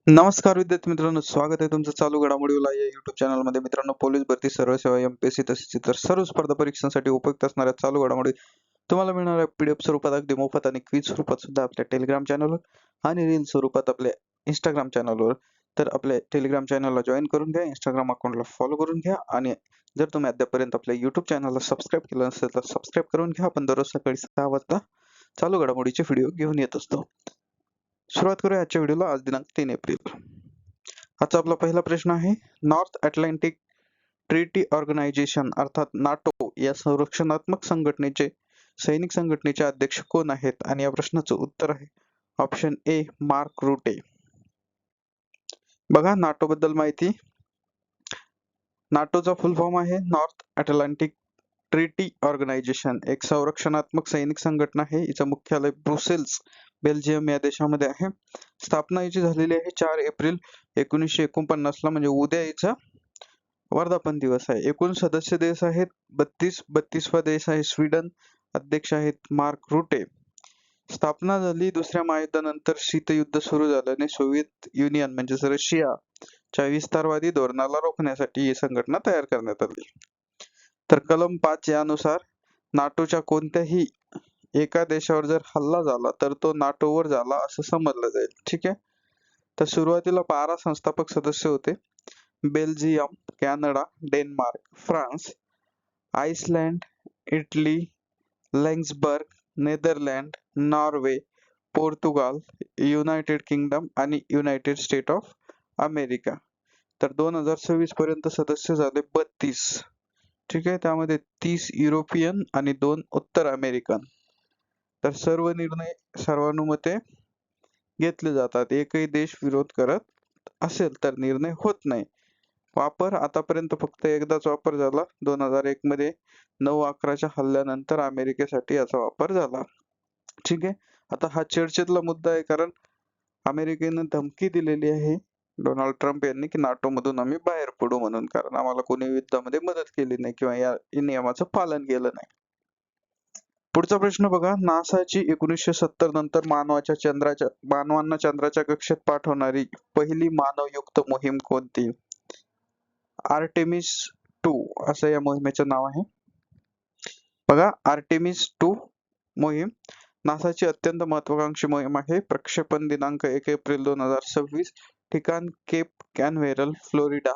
नमस्कार विद्यार्थी मित्रांनो, स्वागत आहे तुमचं चालू घडामोडीला या YouTube चॅनलमध्ये. मित्रांनो, पोलीस भरती, सर्व सेवा, एमपीएससी तसेच इतर सर्व स्पर्धा परीक्षांसाठी उपयुक्त असणाऱ्या चालू घडामोडी तुम्हाला मिळणार आहे PDF स्वरूपात, अगदी मोफत आणि क्विज स्वरूपात सुद्धा आपल्या टेलिग्राम चॅनलवर आणि रील स्वरूपात आपल्या इंस्टाग्राम चॅनलवर. तर आपल्या टेलिग्राम चॅनलला जॉईन करून घ्या, इंस्टाग्राम अकाउंटला फॉलो करून घ्या आणि जर तुम्ही अद्यापर्यंत आपल्या YouTube चॅनलला सबस्क्राईब केलं नसेल तर सबस्क्राईब करून घ्या. आपण दररोज सकाळी 6 वाजता चालू घडामोडीचे व्हिडिओ घेऊन येत असतो. सुरुवात करूया आजच्या व्हिडिओला. आज दिनांक 3 एप्रिल. आजचा आपला पहिला प्रश्न आहे, नॉर्थ अटलांटिक ट्रीटी ऑर्गनायझेशन अर्थात नाटो या संरक्षणात्मक संघटनेचे सैनिक संघटनेचे अध्यक्ष कोण आहेत? आणि या प्रश्नाचं उत्तर आहे ऑप्शन ए, मार्क रुटे. बघा नाटो बद्दल माहिती. नाटोचा फुल फॉर्म आहे नॉर्थ अटलांटिक ट्रीटी ऑर्गनायझेशन. एक संरक्षणात्मक सैनिक संघटना आहे. हिचं मुख्यालय ब्रुसेल्स, बेल्जियम या देशामध्ये आहे. स्थापना हिची झालेली आहे 4 एप्रिल 1949 ला, म्हणजे उद्या हिचा वर्धापन दिवस आहे. एकूण सदस्य देश आहेत 32वा देश आहे स्वीडन. अध्यक्ष आहेत मार्क रुटे. स्थापना झाली दुसऱ्या महायुद्धानंतर. शीतयुद्ध सुरू झाल्याने सोव्हिएत युनियन म्हणजेच रशियाच्या विस्तारवादी धोरणाला रोखण्यासाठी ही संघटना तयार करण्यात आली. तर कलम 5 यानुसार नाटोच्या कोणत्याही एका देशावर जर हल्ला झाला तर तो नाटोवर झाला असं समजलं जाईल. ठीक आहे. तर सुरुवातीला 12 संस्थापक सदस्य होते. Belgium, Canada, Denmark, France, Iceland, Italy, Luxembourg, Netherland, Norway, Portugal, United kingdom आणि युनायटेड स्टेट ऑफ अमेरिका. तर 2026 पर्यंत सदस्य झाले 32. ठीक आहे. त्यामध्ये 30 युरोपियन आणि 2 उत्तर अमेरिकन. तर सर्व निर्णय सर्वानुमते घेतले जातात. एकही देश विरोध करत असेल तर निर्णय होत नाही. वापर आतापर्यंत फक्त एकदाच वापर झाला 2001 मध्ये 9/11च्या हल्ल्यानंतर अमेरिकेसाठी याचा वापर झाला. ठीक आहे. आता हा चर्चेतला मुद्दा आहे, कारण अमेरिकेने धमकी दिलेली आहे डोनाल्ड ट्रम्प यांनी की नाटो मधून आम्ही बाहेर पडू म्हणून, कारण आम्हाला कोणी युद्धामध्ये मदत केली नाही किंवा या नियमाचं पालन केलं नाही. पुढचा प्रश्न बघा, नासाची 1970 नंतर मानवांना चंद्राच्या कक्षेत पाठवणारी पहिली मानवयुक्त मोहीम कोणती? आर्टेमिस 2 असं या मोहिमेचं नाव आहे. बघा, आर्टेमिस 2 मोहीम नासाची अत्यंत महत्वाकांक्षी मोहीम आहे. प्रक्षेपण दिनांक 1 एप्रिल 2026. ठिकाण केप कॅनवेरल, फ्लोरिडा.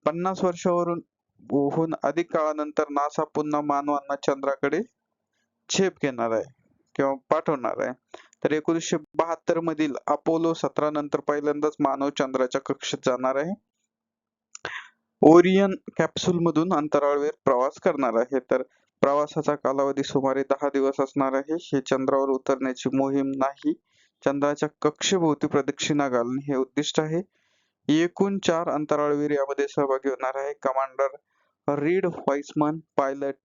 50 वर्षांहून अधिक काळानंतर नासा पुन्हा मानवांना चंद्राकडे झेप घेणार आहे किंवा पाठवणार आहे. तर 1972 मधील अपोलो 17 नंतर पहिल्यांदाच मानव चंद्राच्या कक्षेत जाणार आहे. ओरियन कॅप्सूल मधून अंतराळवीर प्रवास करणार आहे. तर प्रवासाचा कालावधी सुमारे 10 दिवस असणार आहे. हे चंद्रावर उतरण्याची मोहीम नाही, चंद्राच्या कक्षेभोवती प्रदक्षिणा घालणे हे उद्दिष्ट आहे. एकूण 4 अंतराळवीर यामध्ये सहभागी होणार आहे. Commander Reid Wiseman, pilot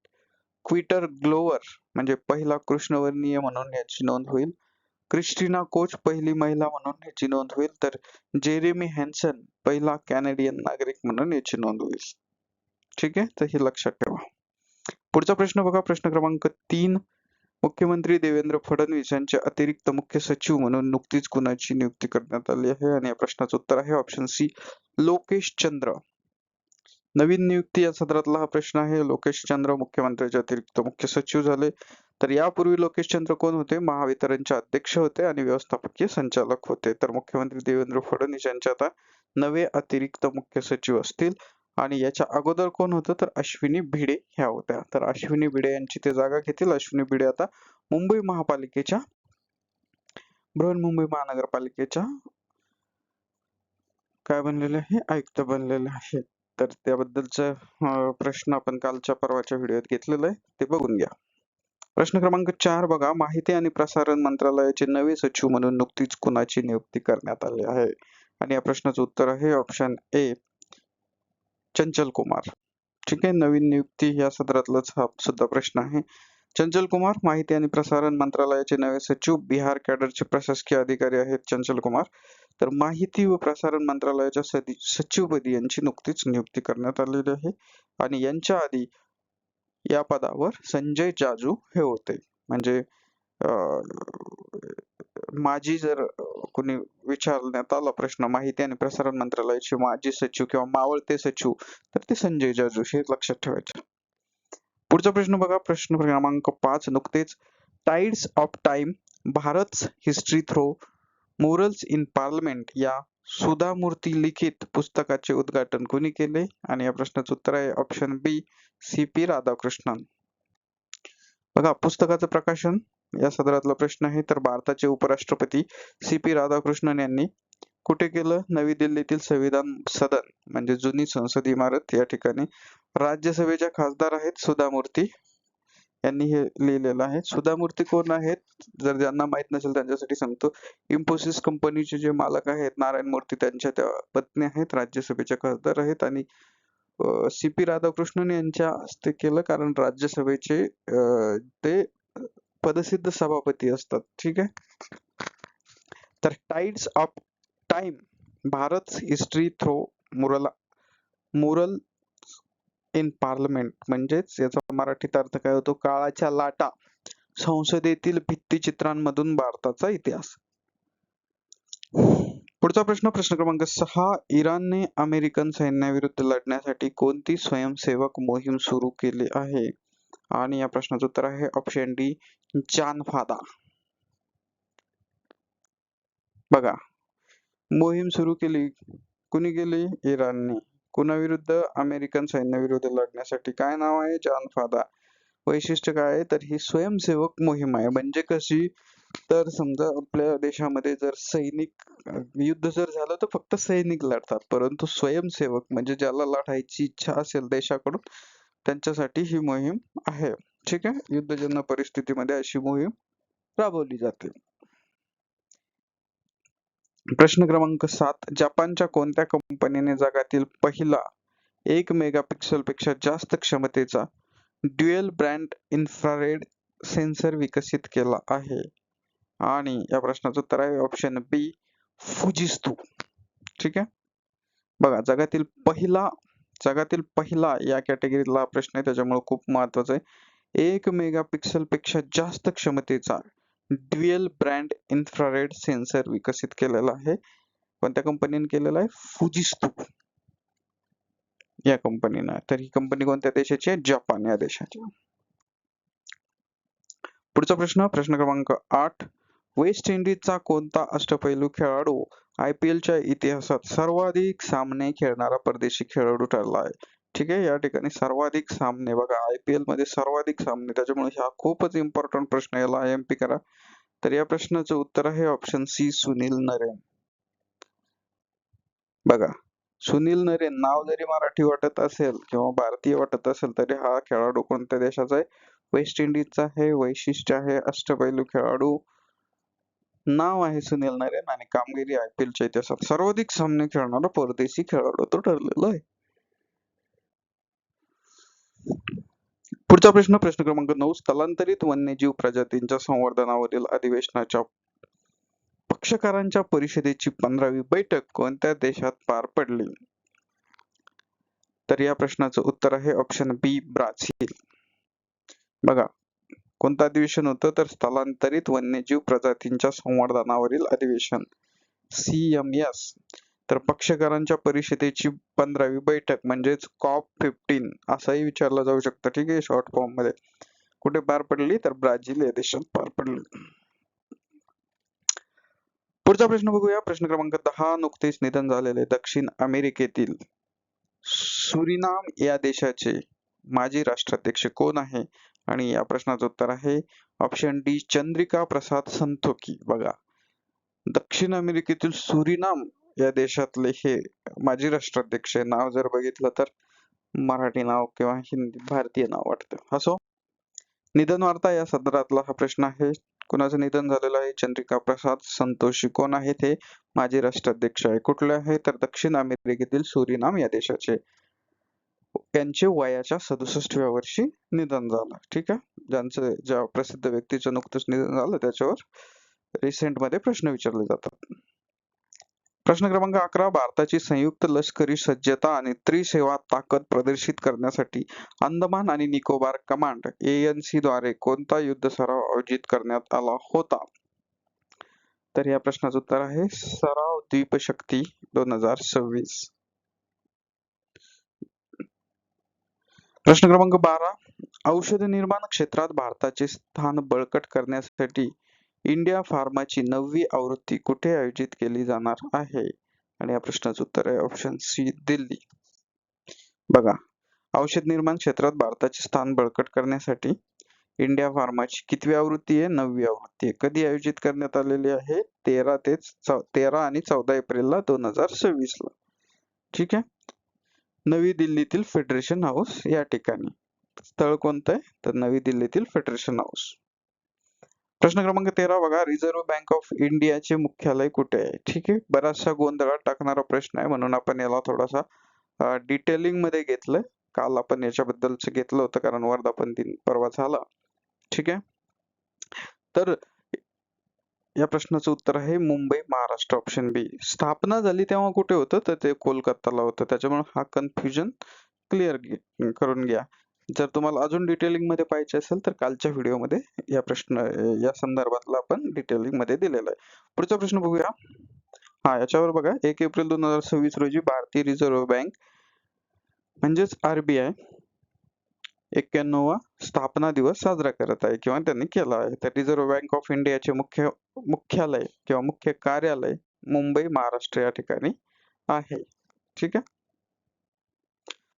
Victor Glover म्हणजे पहिला कृष्णवर्णीय म्हणून याची नोंद होईल. क्रिस्टिना कोच पहिली महिला म्हणून याची नोंद होईल. तर जेरेमी हॅन्सन पहिला कॅनेडियन नागरिक म्हणून याची नोंद होईल. ठीक आहे. तर हे लक्षात ठेवा. पुढचा प्रश्न बघा, प्रश्न क्रमांक 3. मुख्यमंत्री देवेंद्र फडणवीस यांचे अतिरिक्त मुख्य सचिव म्हणून नुकतीच कुणाची नियुक्ती करण्यात आली आहे? आणि या प्रश्नाचं उत्तर आहे ऑप्शन सी, लोकेश चंद्र. नवीन नियुक्ती या सदरातला हा प्रश्न आहे. लोकेश चंद्र मुख्यमंत्र्यांचे अतिरिक्त मुख्य सचिव झाले. तर यापूर्वी लोकेश चंद्र कोण होते? महावितरणचे अध्यक्ष होते आणि व्यवस्थापकीय संचालक होते. तर मुख्यमंत्री देवेंद्र फडणवीस यांचे आता नवे अतिरिक्त मुख्य सचिव असतील. आणि याच्या अगोदर कोण होतं? तर अश्विनी भिडे ह्या होत्या. तर अश्विनी भिडे यांची ते जागा घेतील. अश्विनी भिडे आता मुंबई महापालिकेच्या, बृहन्मुंबई महानगरपालिकेच्या काय बनलेले आहे? आयुक्त बनलेले आहेत. तर त्याबद्दलचा प्रश्न आपण कालच्या परवाच्या व्हिडिओत घेतलेला आहे, ते बघून घ्या. प्रश्न क्रमांक 4 बघा, माहिती आणि प्रसारण मंत्रालयाचे नवे सचिव म्हणून नुकतीच कुणाची नियुक्ती करण्यात आली आहे? आणि या प्रश्नाचं उत्तर आहे ऑप्शन ए, चंचल कुमार. ठीक आहे. नवीन नियुक्ती या सदरातलाच हा सुद्धा प्रश्न आहे. चंचल कुमार माहिती आणि प्रसारण मंत्रालयाचे नवे सचिव, बिहार कॅडरचे प्रशासकीय अधिकारी आहेत चंचल कुमार. तर माहिती व प्रसारण मंत्रालयाच्या सचिवपदी यांची नुकतीच नियुक्ती करण्यात आलेली आहे. आणि यांच्या आधी या पदावर संजय जाजू हे होते. म्हणजे माजी जर कोणी विचारण्यात आला प्रश्न माहिती आणि प्रसारण मंत्रालयाचे माजी सचिव किंवा मावळते सचिव तर ते संजय जाजू हे लक्षात ठेवायचे. पुढचा प्रश्न बघा, प्रश्न क्रमांक 5 नुकतेच tides of time Bharat history through morals in parliament या सुधा मूर्ती लिखित पुस्तकाचे उद्घाटन कोणी केले? आणि या प्रश्नाचं उत्तर आहे ऑप्शन बी सी.पी. राधाकृष्णन. बघा, पुस्तकाचं प्रकाशन या सदरातला प्रश्न आहे तर भारताचे उपराष्ट्रपती सी.पी. राधाकृष्णन यांनी कुठे केलं? नवी दिल्लीतील संविधान सदन म्हणजे जुनी संसद इमारत या ठिकाणी. राज्यसभेच्या खासदार आहेत सुधा मूर्ती यांनी हे लिहिलेलं आहे. सुधा मूर्ती कोण आहेत? जर ज्यांना माहित नसेल त्यांच्यासाठी सांगतो. इन्फोसिस कंपनीचे जे मालक आहेत नारायण मूर्ती त्यांच्या त्या पत्नी आहेत, राज्यसभेच्या खासदार आहेत. आणि सी.पी. राधाकृष्णन यांच्या हस्ते केलं कारण राज्यसभेचे ते पदसिद्ध सभापती असतात. ठीक आहे. तर tides of time Bharat history through moral in parliament म्हणजेच याचा मराठीत अर्थ काय होतो? काळाच्या लाटा संसदेतील भित्तिचित्रांमधून भारताचा इतिहास. पुढचा प्रश्न, प्रश्न क्रमांक 6 इराणने अमेरिकन सैन्याविरुद्ध लढण्यासाठी कोणती स्वयंसेवक मोहीम सुरू केली आहे? आणि या प्रश्नाचं उत्तर आहे ऑप्शन डी जानफादा. बघा, मोहीम सुरू केली कुणी केली? इराणने. कुणाविरुद्ध? अमेरिकन सैन्याविरुद्ध लढण्यासाठी. काय नाव आहे? जानफादा. वैशिष्ट्य काय आहे? तर ही स्वयंसेवक मोहीम आहे. म्हणजे कशी? तर समजा आपल्या देशामध्ये जर सैनिक युद्ध जर झालं तर फक्त सैनिक लढतात, परंतु स्वयंसेवक म्हणजे ज्याला लढायची इच्छा असेल देशाकडून त्यांच्यासाठी ही मोहीम आहे. ठीक आहे. युद्धजन्य परिस्थितीमध्ये अशी मोहीम राबवली जाते. प्रश्न क्रमांक 7 जपानच्या कोणत्या कंपनीने जगातील पहिला 1 मेगापिक्सल पेक्षा जास्त क्षमतेचा ड्युअल बँड इन्फ्रारेड सेन्सर विकसित केला आहे? आणि या प्रश्नाचं उत्तर आहे ऑप्शन बी फुजिस्तू. ठीक आहे. बघा, जगातील पहिला या कॅटेगरीतला प्रश्न आहे त्याच्यामुळे खूप महत्वाचा आहे. 1 मेगापिक्सल पेक्षा जास्त क्षमतेचा ड्युअल बँड इन्फ्रारेड सेन्सर विकसित केलेला आहे. कोणत्या कंपनीने केलेला आहे? फुजिस्तू या कंपनीनं. तर ही कंपनी कोणत्या देशाची आहे? जपान या देशाची. पुढचा प्रश्न, प्रश्न क्रमांक 8 वेस्ट इंडिजचा कोणता अष्टपैलू खेळाडू IPLच्या इतिहासात सर्वाधिक सामने खेळणारा परदेशी खेळाडू ठरला आहे? ठीक आहे. या ठिकाणी सर्वाधिक सामने बघा, IPL मध्ये सर्वाधिक सामने, त्याच्यामुळे हा खूपच इम्पॉर्टंट प्रश्न, याला IMP करा. तर या प्रश्नाचं उत्तर आहे ऑप्शन सी सुनील नरेन. बघा, सुनील नरेन नाव जरी मराठी वाटत असेल किंवा भारतीय वाटत असेल तरी हा खेळाडू कोणत्या देशाचा आहे? वेस्ट इंडिजचा आहे. वैशिष्ट्य आहे अष्टपैलू खेळाडू, नाव आहे सुनील नरेन आणि कामगिरी IPLच्या इतिहासात सर्वाधिक सामने खेळणारा परदेशी खेळाडू तो ठरलेला आहे. पुढचा प्रश्न, प्रश्न क्रमांक 9 स्थलांतरित वन्यजीव प्रजातींच्या संवर्धनावरील अधिवेशनाच्या पक्षकारांच्या परिषदेची 15वी बैठक कोणत्या देशात पार पडली? तर या प्रश्नाचं उत्तर आहे ऑप्शन बी ब्राझील. बघा, कोणतं अधिवेशन होतं? तर स्थलांतरित वन्यजीव प्रजातींच्या संवर्धनावरील अधिवेशन CMS. तर पक्षकारांच्या परिषदेची 15वी बैठक म्हणजेच COP15 असंही विचारलं जाऊ शकतं. ठीक आहे, शॉर्ट फॉर्म मध्ये. कुठे पार पडली? तर ब्राझील या देशात पार पडली. पुढचा प्रश्न बघूया, प्रश्न क्रमांक 10 नुकतेच निधन झालेले दक्षिण अमेरिकेतील सुरिनाम या देशाचे माजी राष्ट्राध्यक्ष कोण आहे? आणि या प्रश्नाचं उत्तर आहे ऑप्शन डी चंद्रिका प्रसाद संतोखी. बघा, दक्षिण अमेरिकेतील सुरिनाम या देशातले हे माजी राष्ट्राध्यक्ष, नाव जर बघितलं तर मराठी नाव किंवा हिंदी भारतीय नाव वाटतं. असो, निधन वार्ता या सदरातला हा प्रश्न आहे. कुणाचं निधन झालेलं आहे? चंद्रिका प्रसाद संतोषी. कोण आहेत ते? माजी राष्ट्राध्यक्ष आहे. कुठले आहे? तर दक्षिण अमेरिकेतील सुरिनाम या देशाचे. त्यांचे वयाच्या 67व्या वर्षी निधन झालं. ठीक आहे. ज्या प्रसिद्ध व्यक्तीचं नुकतंच निधन झालं त्याच्यावर रिसेंट मध्ये प्रश्न विचारले जातात. प्रश्न क्रमांक 11 भारताची संयुक्त लष्करी सज्जता आणि त्रिसेवा ताकद प्रदर्शित करण्यासाठी अंदमान आणि निकोबार कमांड ANC द्वारे कोणता युद्ध सराव आयोजित करण्यात आला होता? तर या प्रश्नाचं उत्तर आहे सराव द्वीपशक्ती 2026. प्रश्न क्रमांक 12. औषध निर्माण क्षेत्रात भारताचे स्थान बळकट करण्यासाठी इंडिया फार्माची 9वी आवृत्ती कुठे आयोजित केली जाणार आहे? आणि या प्रश्नाचं उत्तर आहे ऑप्शन सी, दिल्ली. बघा, औषध निर्माण क्षेत्रात भारताचे स्थान बळकट करण्यासाठी इंडिया फार्माची कितवी आवृत्ती आहे? 9वी आवृत्ती आहे. कधी आयोजित करण्यात आलेली आहे? 13 आणि 14 एप्रिलला 2026 ला. ठीक आहे. नवी दिल्लीतील फेडरेशन हाऊस या ठिकाणी. स्थळ कोणतं आहे? तर नवी दिल्लीतील फेडरेशन हाऊस. प्रश्न क्रमांक 13 बघा, रिझर्व्ह बँक ऑफ इंडियाचे मुख्यालय कुठे आहे? ठीक आहे. बराचसा गोंधळात टाकणारा प्रश्न आहे, म्हणून आपण याला थोडासा डिटेलिंग मध्ये घेतलं. काल आपण याच्याबद्दलच घेतलं होतं कारण वर्धापन दिन परवा झाला. ठीक आहे. तर या प्रश्नाचं उत्तर आहे मुंबई, महाराष्ट्र, ऑप्शन बी. स्थापना झाली तेव्हा कुठे होतं? तर ते कोलकाताला होतं. त्याच्यामुळे हा कन्फ्युजन क्लिअर करून घ्या. जर तुम्हाला अजून डिटेलिंग मध्ये पाहिजे असेल तर कालच्या व्हिडिओमध्ये या संदर्भातला आपण डिटेलिंग मध्ये दिलेला आहे. पुढचा प्रश्न बघूया. याच्यावर बघा, 1 एप्रिल 2026 रोजी भारतीय रिझर्व्ह बँक म्हणजेच RBI 91वा स्थापना दिवस साजरा करत आहे किंवा त्यांनी केला आहे. तर रिझर्व्ह बँक ऑफ इंडियाचे मुख्यालय किंवा मुख्य कार्यालय मुंबई, महाराष्ट्र या ठिकाणी आहे. ठीक आहे.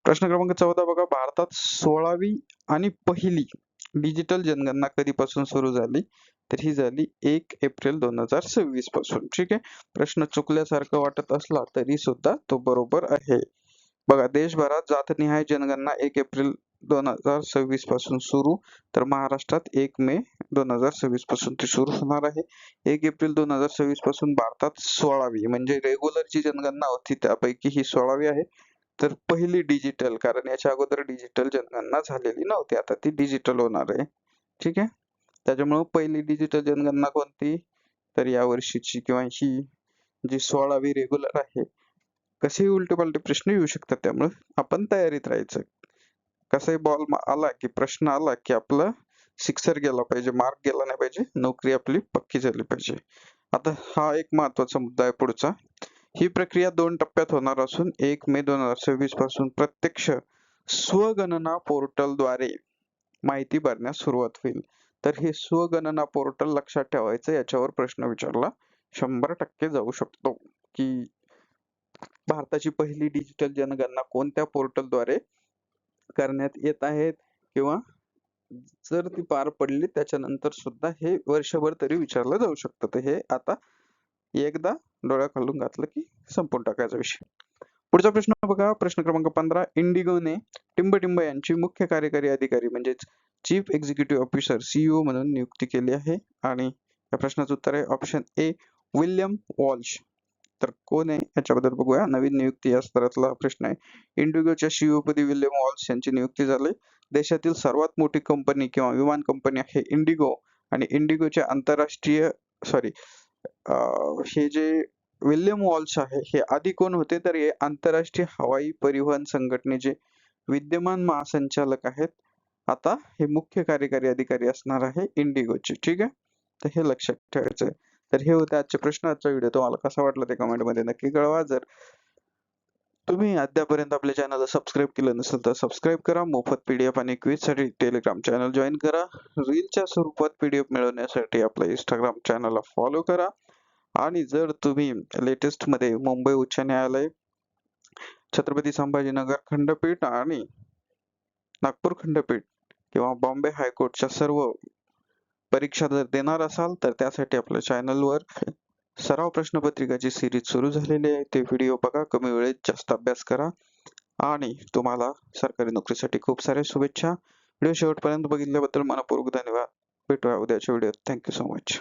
प्रश्न क्रमांक 14 बघा, भारतात 16वी आणि पहिली डिजिटल जनगणना कधीपासून सुरू झाली? तर ही झाली 1 एप्रिल 2026 पासून. ठीक आहे. प्रश्न चुकल्यासारखं वाटत असला तरी सुद्धा तो बरोबर आहे. बघा, देशभरात जातनिहाय जनगणना 1 एप्रिल 2026 पासून सुरू, तर महाराष्ट्रात 1 मे 2026 पासून ती सुरू होणार आहे. 1 एप्रिल 2026 पासून भारतात 16वी म्हणजे रेग्युलर जी जनगणना होती त्यापैकी ही 16वी आहे. तर पहिली डिजिटल, कारण याच्या अगोदर डिजिटल जनगणना झालेली नव्हती, आता ती डिजिटल होणार आहे. ठीक आहे. त्याच्यामुळे पहिली डिजिटल जनगणना कोणती? तर या वर्षीची किंवा ही जी 16वी रेग्युलर आहे. कसेही उलटे पालटे प्रश्न येऊ शकतात, त्यामुळे आपण तयारीत राहायचं. कसंही बॉल आला की प्रश्न आला की आपलं सिक्सर गेला पाहिजे, मार्क गेला नाही पाहिजे, नोकरी आपली पक्की झाली पाहिजे. आता हा एक महत्वाचा मुद्दा आहे पुढचा. ही प्रक्रिया 2 टप्प्यात होणार असून 1 मे 2026 पासून प्रत्यक्ष स्वगणना पोर्टलद्वारे माहिती भरण्यास सुरुवात होईल. तर हे स्वगणना पोर्टल लक्षात ठेवायचं, याच्यावर प्रश्न विचारला 100% जाऊ शकतो की भारताची पहिली डिजिटल जनगणना कोणत्या पोर्टलद्वारे करण्यात येत आहेत, किंवा जर ती पार पडली त्याच्यानंतर सुद्धा हे वर्षभर तरी विचारलं जाऊ शकतं. तर हे आता एकदा डोळ्याखालून घातलं की संपून टाकायचा विषय. पुढचा प्रश्न बघा, प्रश्न क्रमांक 15. इंडिगोने टिंबटिंब यांची मुख्य कार्यकारी अधिकारी म्हणजेच चीफ एक्झिक्युटिव्ह ऑफिसर CEO म्हणून नियुक्ती केली आहे. आणि या प्रश्नाचं उत्तर आहे ऑप्शन ए, विल्यम वॉल्श. तर कोण आहे याच्याबद्दल बघूया. नवीन नियुक्ती या स्तरातला प्रश्न आहे. इंडिगोच्या CEO पदी विल्यम वॉल्श यांची नियुक्ती झाली. देशातील सर्वात मोठी कंपनी किंवा विमान कंपनी आहे इंडिगो, आणि इंडिगोचे आंतरराष्ट्रीय हे जे विल्यम वॉल्श आहे हे आधी कोण होते? तर हे आंतरराष्ट्रीय हवाई परिवहन संघटनेचे विद्यमान महासंचालक आहेत. आता हे मुख्य कार्यकारी अधिकारी असणार आहे इंडिगोचे. ठीक आहे. तर हे लक्षात ठेवायचं आहे. तर हे होते आजचे प्रश्न. आजचा व्हिडिओ तुम्हाला कसा वाटला ते कमेंट मध्ये नक्की कळवा. जर तुम्ही अद्यापर्यंत आपल्या चॅनलला सबस्क्राईब केलं नसेल तर सबस्क्राईब करा. मोफत PDF आणि क्विज साठी टेलिग्राम चॅनल जॉईन करा. रीलच्या स्वरूपात PDF मिळवण्यासाठी आपल्या इंस्टाग्राम चॅनलला फॉलो करा. आणि जर तुम्ही लेटेस्ट मध्ये मुंबई उच्च न्यायालय, छत्रपती संभाजीनगर खंडपीठ आणि नागपूर खंडपीठ किंवा बॉम्बे हायकोर्टच्या सर्व परीक्षा जर देणार असाल तर त्यासाठी आपल्या चॅनलवर सराव प्रश्नपत्रिकाची सिरीज सुरू झालेली आहे. ते व्हिडिओ बघा, कमी वेळेत जास्त अभ्यास करा आणि तुम्हाला सरकारी नोकरीसाठी खूप साऱ्या शुभेच्छा. व्हिडिओ शेवटपर्यंत बघितल्याबद्दल मनपूर्वक धन्यवाद. भेटूया उद्याच्या व्हिडिओत. Thank you so much.